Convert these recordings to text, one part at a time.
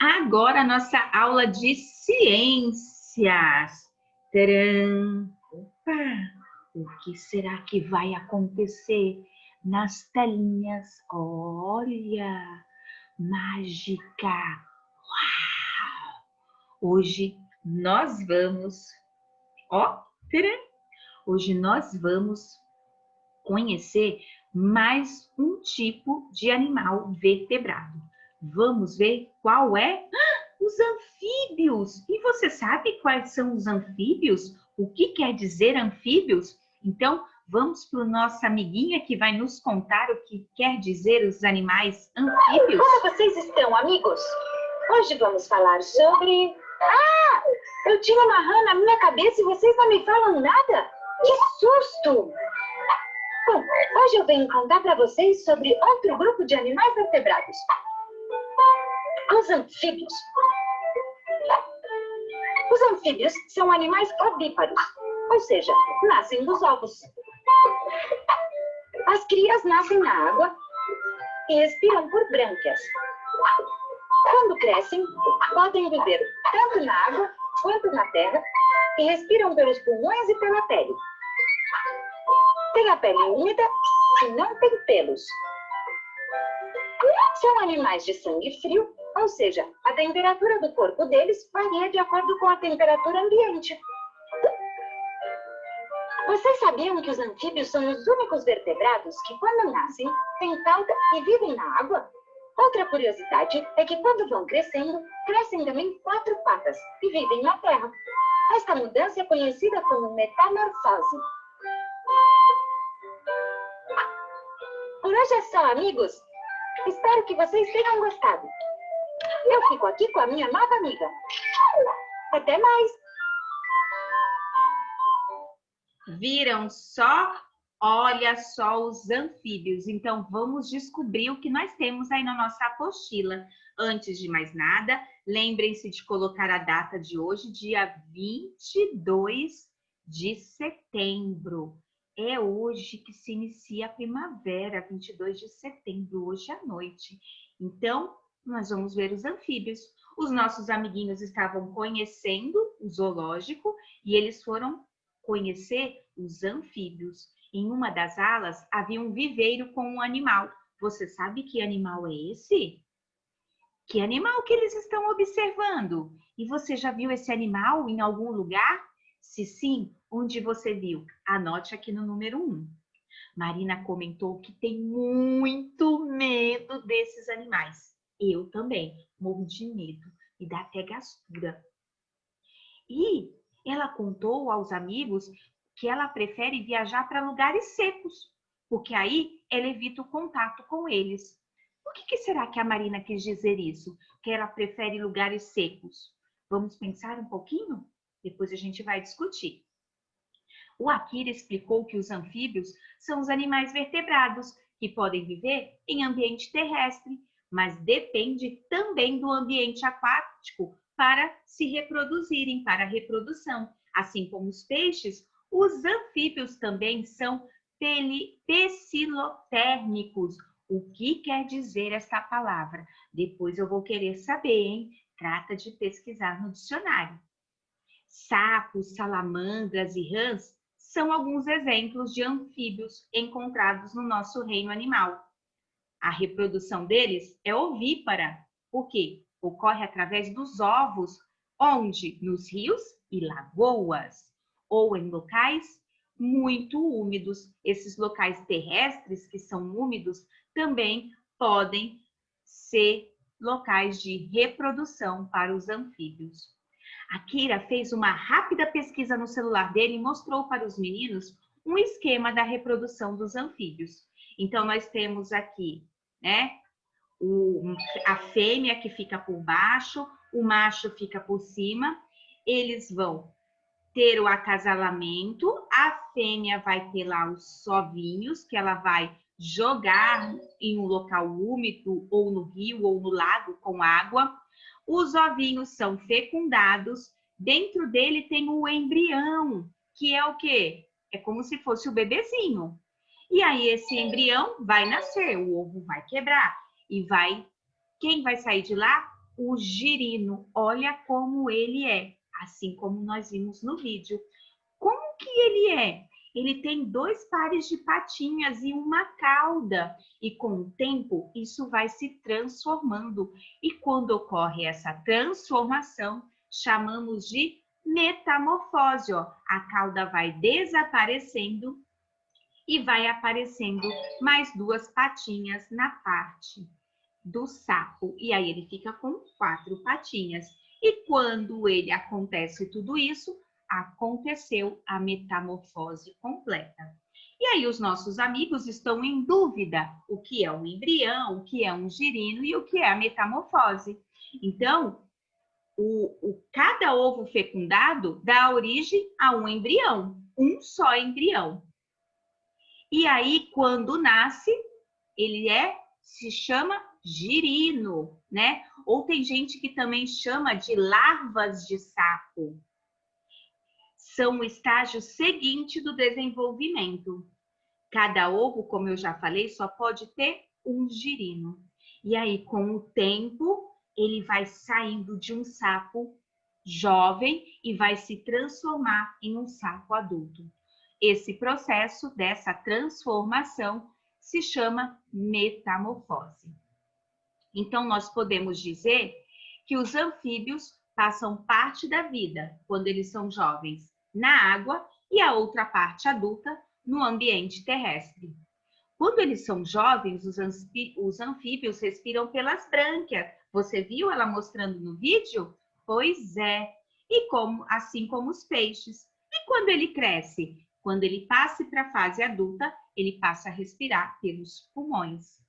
Agora a nossa aula de ciências. Tcharam! Opa! O que será que vai acontecer nas telinhas? Olha! Mágica! Hoje nós vamos... Ó! Tcharam! Hoje nós vamos conhecer mais um tipo de animal vertebrado. Vamos ver qual é? Os anfíbios! E você sabe quais são os anfíbios? O que quer dizer anfíbios? Então, vamos para a nossa amiguinha que vai nos contar o que quer dizer os animais anfíbios. Como vocês estão, amigos? Hoje vamos falar sobre... Eu tinha uma rã na minha cabeça e vocês não me falam nada? Que susto! Bom, hoje eu venho contar para vocês sobre outro grupo de animais vertebrados. Os anfíbios. Os anfíbios são animais ovíparos, ou seja, nascem dos ovos. As crias nascem na água e respiram por brânquias. Quando crescem, podem viver tanto na água quanto na terra e respiram pelos pulmões e pela pele. Tem a pele úmida e não tem pelos. São animais de sangue frio, ou seja, a temperatura do corpo deles varia de acordo com a temperatura ambiente. Vocês sabiam que os anfíbios são os únicos vertebrados que, quando nascem, têm cauda e vivem na água? Outra curiosidade é que, quando vão crescendo, crescem também 4 patas e vivem na terra. Esta mudança é conhecida como metamorfose. Por hoje é só, amigos. Espero que vocês tenham gostado. Eu fico aqui com a minha nova amiga. Até mais! Viram só? Olha só os anfíbios. Então, vamos descobrir o que nós temos aí na nossa apostila. Antes de mais nada, lembrem-se de colocar a data de hoje, dia 22 de setembro. É hoje que se inicia a primavera, 22 de setembro, hoje à noite. Então, nós vamos ver os anfíbios. Os nossos amiguinhos estavam conhecendo o zoológico e eles foram conhecer os anfíbios. Em uma das alas havia um viveiro com um animal. Você sabe que animal é esse? Que animal que eles estão observando? E você já viu esse animal em algum lugar? Se sim, onde você viu? Anote aqui no número 1. Marina comentou que tem muito medo desses animais. Eu também morro de medo, me dá até gastura. E ela contou aos amigos que ela prefere viajar para lugares secos, porque aí ela evita o contato com eles. Por que será que a Marina quis dizer isso? Que ela prefere lugares secos? Vamos pensar um pouquinho? Depois a gente vai discutir. O Akira explicou que os anfíbios são os animais vertebrados que podem viver em ambiente terrestre, mas depende também do ambiente aquático para se reproduzirem, para a reprodução. Assim como os peixes, os anfíbios também são pecilotérmicos. O que quer dizer esta palavra? Depois eu vou querer saber, hein? Trata de pesquisar no dicionário. Sapos, salamandras e rãs são alguns exemplos de anfíbios encontrados no nosso reino animal. A reprodução deles é ovípara, porque ocorre através dos ovos, onde? Nos rios e lagoas, ou em locais muito úmidos. Esses locais terrestres que são úmidos também podem ser locais de reprodução para os anfíbios. A Kira fez uma rápida pesquisa no celular dele e mostrou para os meninos um esquema da reprodução dos anfíbios. Então, nós temos aqui, né, a fêmea que fica por baixo, o macho fica por cima. Eles vão ter o acasalamento, a fêmea vai ter lá os ovinhos que ela vai jogar em um local úmido, ou no rio, ou no lago com água. Os ovinhos são fecundados, dentro dele tem o embrião, que é o quê? É como se fosse o bebezinho. E aí esse embrião vai nascer, o ovo vai quebrar e quem vai sair de lá? o girino. Olha como ele é, assim como nós vimos no vídeo. Como que ele é? Ele tem 2 pares de patinhas e uma cauda. E com o tempo, isso vai se transformando. E quando ocorre essa transformação, chamamos de metamorfose. Ó. A cauda vai desaparecendo e vai aparecendo mais 2 patinhas na parte do sapo. E aí ele fica com 4 patinhas. E quando ele acontece tudo isso, aconteceu a metamorfose completa. E aí os nossos amigos estão em dúvida o que é um embrião, o que é um girino e o que é a metamorfose. Então, cada ovo fecundado dá origem a um embrião, um só embrião. E aí, quando nasce, ele se chama girino, né? Ou tem gente que também chama de larvas de sapo. São o estágio seguinte do desenvolvimento. Cada ovo, como eu já falei, só pode ter um girino. E aí, com o tempo, ele vai saindo de um sapo jovem e vai se transformar em um sapo adulto. Esse processo dessa transformação se chama metamorfose. Então, nós podemos dizer que os anfíbios passam parte da vida, quando eles são jovens, na água e a outra parte adulta no ambiente terrestre. Quando eles são jovens, os anfíbios respiram pelas brânquias. Você viu ela mostrando no vídeo? Pois é. E assim como os peixes. E quando ele cresce? Quando ele passa para a fase adulta, ele passa a respirar pelos pulmões.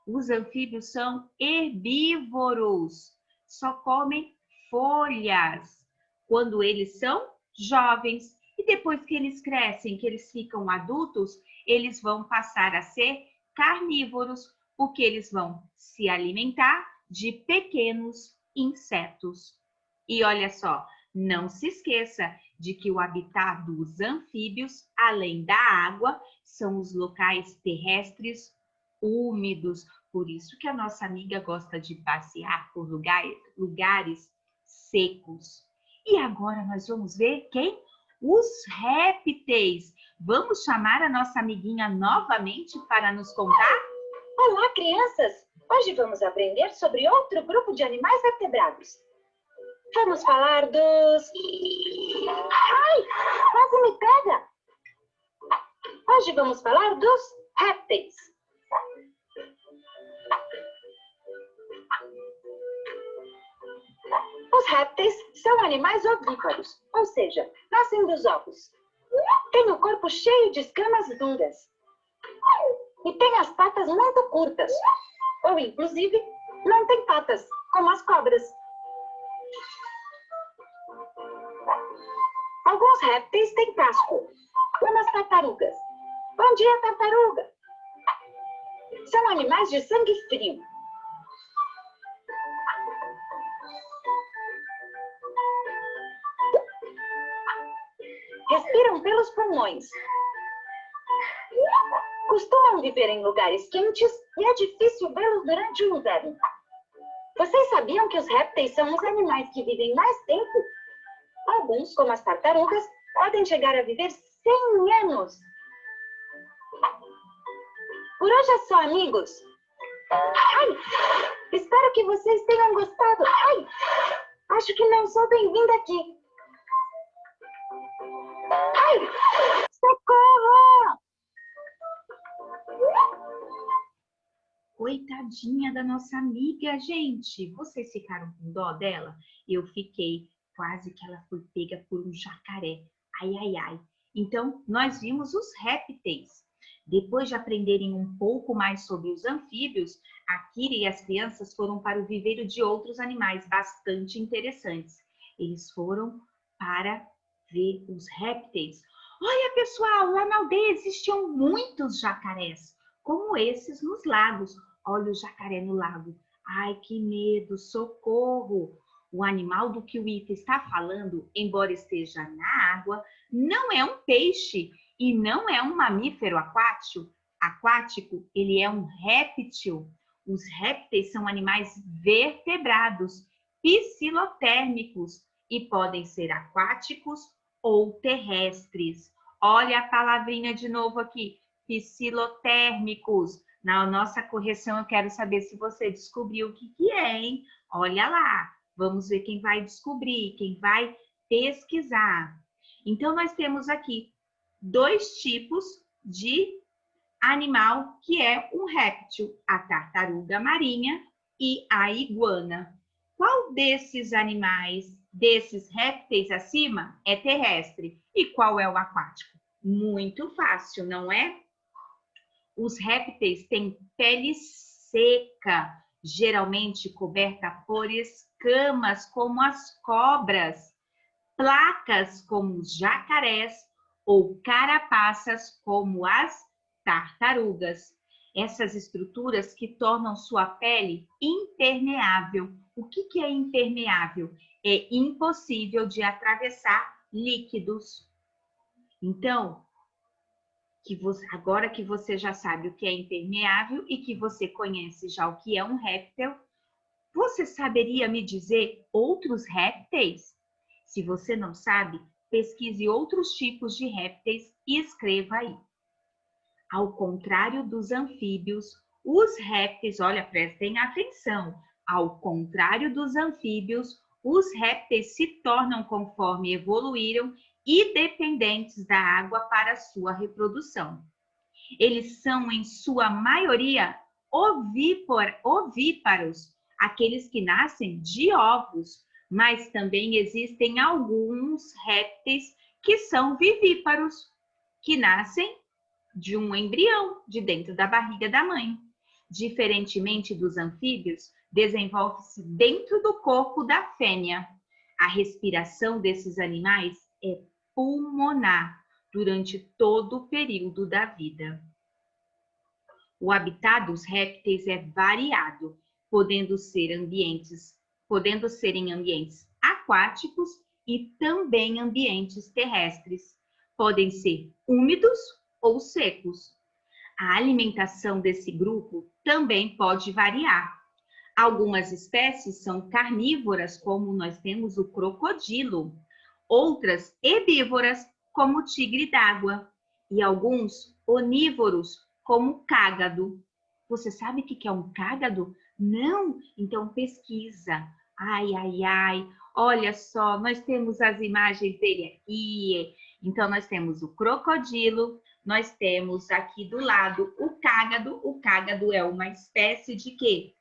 Os anfíbios são herbívoros, só comem folhas quando eles são jovens. E depois que eles crescem, que eles ficam adultos, eles vão passar a ser carnívoros, porque eles vão se alimentar de pequenos insetos. E olha só, não se esqueça de que o habitat dos anfíbios, além da água, são os locais terrestres úmidos. Por isso que a nossa amiga gosta de passear por lugares secos. E agora nós vamos ver quem? Os répteis. Vamos chamar a nossa amiguinha novamente para nos contar? Olá, crianças! Hoje vamos aprender sobre outro grupo de animais vertebrados. Vamos falar dos... Ai, quase me pega! Hoje vamos falar dos répteis. Os répteis são animais ovíparos, ou seja, nascem dos ovos. Têm o corpo cheio de escamas duras. E têm as patas muito curtas. Ou, inclusive, não têm patas, como as cobras. Alguns répteis têm casco, como as tartarugas. Bom dia, tartaruga! São animais de sangue frio. Respiram pelos pulmões. Costumam viver em lugares quentes e é difícil vê-los durante o inverno. Vocês sabiam que os répteis são os animais que vivem mais tempo? Alguns, como as tartarugas, podem chegar a viver 100 anos. Por hoje é só, amigos. Ai, espero que vocês tenham gostado. Ai, acho que não sou bem-vinda aqui. Ai, socorro! Coitadinha da nossa amiga, gente. Vocês ficaram com dó dela? Eu fiquei. Quase que ela foi pega por um jacaré. Ai, ai, ai. Então, nós vimos os répteis. Depois de aprenderem um pouco mais sobre os anfíbios, a Kira e as crianças foram para o viveiro de outros animais bastante interessantes. Eles foram para ver os répteis. Olha, pessoal, lá na aldeia existiam muitos jacarés, como esses nos lagos. Olha o jacaré no lago. Ai, que medo, socorro! O animal do que o Ita está falando, embora esteja na água, não é um peixe e não é um mamífero aquático, ele é um réptil. Os répteis são animais vertebrados piscilotérmicos e podem ser aquáticos ou terrestres. Olha a palavrinha de novo aqui, piscilotérmicos. Na nossa correção, eu quero saber se você descobriu o que é, hein? Olha lá, vamos ver quem vai descobrir, quem vai pesquisar. Então, nós temos aqui 2 tipos de animal que é um réptil, a tartaruga marinha e a iguana. Qual desses animais, desses répteis acima, é terrestre? E qual é o aquático? Muito fácil, não é? Os répteis têm pele seca, geralmente coberta por escamas, como as cobras, placas, como os jacarés, ou carapaças, como as tartarugas. Essas estruturas que tornam sua pele impermeável. O que é impermeável? É impossível de atravessar líquidos. Então, agora que você já sabe o que é impermeável e que você conhece já o que é um réptil, você saberia me dizer outros répteis? Se você não sabe, pesquise outros tipos de répteis e escreva aí. Ao contrário dos anfíbios, os répteis, olha, prestem atenção, ao contrário dos anfíbios, os répteis se tornam, conforme evoluíram, independentes da água para sua reprodução. Eles são, em sua maioria, ovíparos, aqueles que nascem de ovos, mas também existem alguns répteis que são vivíparos, que nascem de um embrião de dentro da barriga da mãe. Diferentemente dos anfíbios, desenvolve-se dentro do corpo da fêmea. A respiração desses animais é pulmonar durante todo o período da vida. O habitat dos répteis é variado, podendo ser em ambientes aquáticos e também ambientes terrestres. Podem ser úmidos ou secos. A alimentação desse grupo também pode variar. Algumas espécies são carnívoras, como nós temos o crocodilo. Outras herbívoras, como o tigre d'água. E alguns onívoros, como o cágado. Você sabe o que é um cágado? Não? Então pesquisa. Ai, ai, ai. Olha só, nós temos as imagens dele aqui. Então, nós temos o crocodilo, nós temos aqui do lado o cágado. O cágado é uma espécie de quê?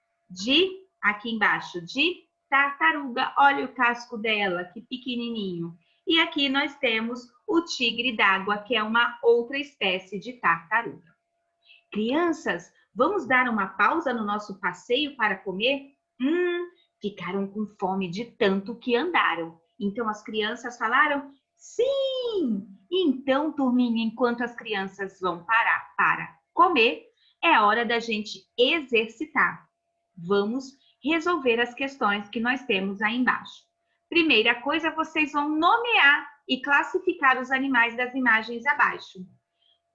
Aqui embaixo, de tartaruga. Olha o casco dela, que pequenininho. E aqui nós temos o tigre d'água, que é uma outra espécie de tartaruga. Crianças, vamos dar uma pausa no nosso passeio para comer? Ficaram com fome de tanto que andaram. Então, as crianças falaram, sim! Então, turminha, enquanto as crianças vão parar para comer, é hora da gente exercitar. Vamos resolver as questões que nós temos aí embaixo. Primeira coisa, vocês vão nomear e classificar os animais das imagens abaixo.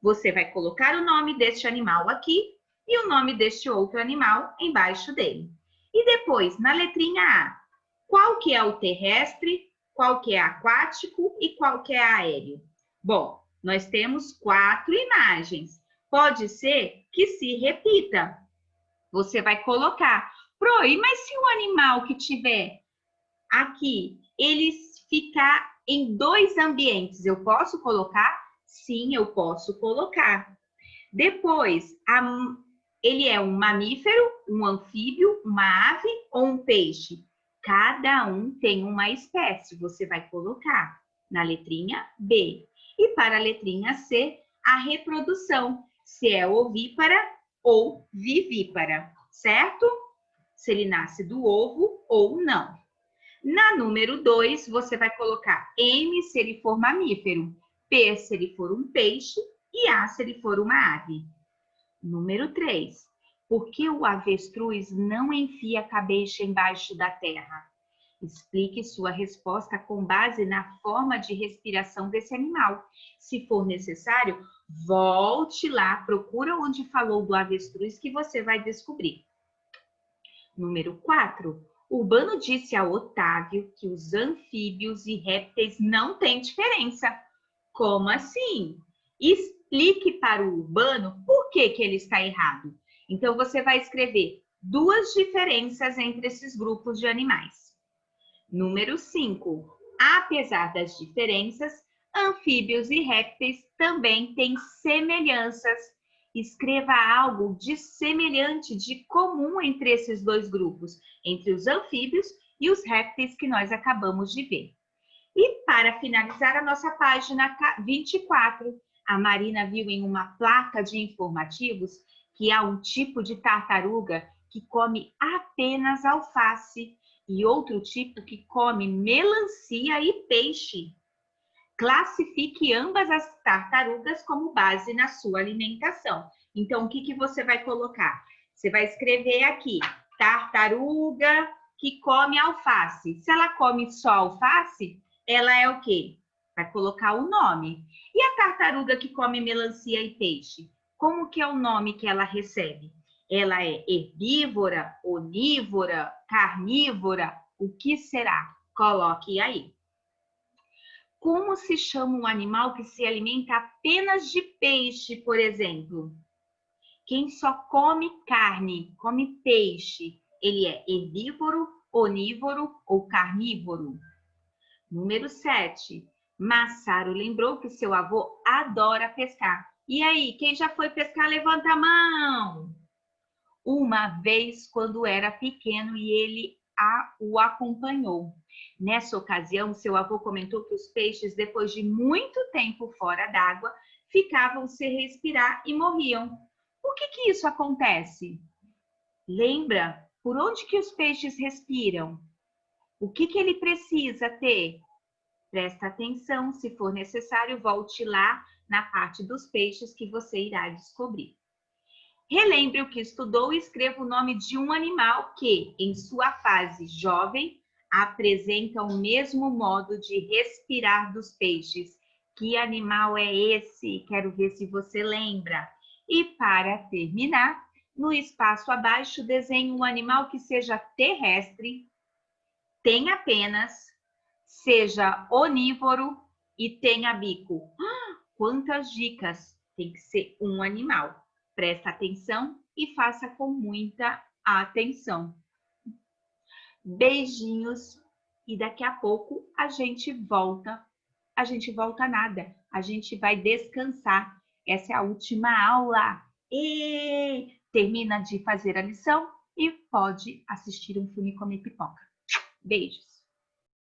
Você vai colocar o nome deste animal aqui e o nome deste outro animal embaixo dele. E depois, na letrinha A, qual que é o terrestre, qual que é aquático e qual que é aéreo? Bom, nós temos 4 imagens. Pode ser que se repita. Você vai colocar, Proi, mas se o animal que tiver aqui, ele ficar em 2 ambientes, eu posso colocar? Sim, eu posso colocar. Depois, ele é um mamífero, um anfíbio, uma ave ou um peixe? Cada um tem uma espécie, você vai colocar na letrinha B. E para a letrinha C, a reprodução, se é ovípara ou vivípara, certo? Se ele nasce do ovo ou não. Na número 2, você vai colocar M se ele for mamífero, P se ele for um peixe e A se ele for uma ave. Número 3, por que o avestruz não enfia a cabeça embaixo da terra? Explique sua resposta com base na forma de respiração desse animal. Se for necessário, volte lá, procura onde falou do avestruz que você vai descobrir. Número 4, Urbano disse a Otávio que os anfíbios e répteis não têm diferença. Como assim? Explique para o Urbano por que ele está errado. Então, você vai escrever duas diferenças entre esses grupos de animais. Número 5. Apesar das diferenças, anfíbios e répteis também têm semelhanças. Escreva algo de semelhante, de comum entre esses dois grupos, entre os anfíbios e os répteis que nós acabamos de ver. E para finalizar a nossa página 24, a Marina viu em uma placa de informativos que há um tipo de tartaruga que come apenas alface e outro tipo que come melancia e peixe. Classifique ambas as tartarugas como base na sua alimentação. Então, o que você vai colocar? Você vai escrever aqui, tartaruga que come alface. Se ela come só alface, ela é o quê? Vai colocar o nome. E a tartaruga que come melancia e peixe? Como que é o nome que ela recebe? Ela é herbívora, onívora, carnívora? O que será? Coloque aí. Como se chama um animal que se alimenta apenas de peixe, por exemplo? Quem só come carne, come peixe, ele é herbívoro, onívoro ou carnívoro? Número 7. Massaro lembrou que seu avô adora pescar. E aí, quem já foi pescar, levanta a mão. Uma vez, quando era pequeno, e ele o acompanhou. Nessa ocasião, seu avô comentou que os peixes, depois de muito tempo fora d'água, ficavam sem respirar e morriam. Por que isso acontece? Lembra? Por onde que os peixes respiram? O que ele precisa ter? Presta atenção, se for necessário, volte lá na parte dos peixes que você irá descobrir. Relembre o que estudou e escreva o nome de um animal que, em sua fase jovem, apresenta o mesmo modo de respirar dos peixes. Que animal é esse? Quero ver se você lembra. E para terminar, no espaço abaixo, desenhe um animal que seja terrestre, tenha penas, seja onívoro e tenha bico. Quantas dicas! Tem que ser um animal. Presta atenção e faça com muita atenção. Beijinhos e daqui a pouco a gente volta. A gente volta nada, a gente vai descansar. Essa é a última aula. E termina de fazer a lição e pode assistir um filme e comer pipoca. Beijos!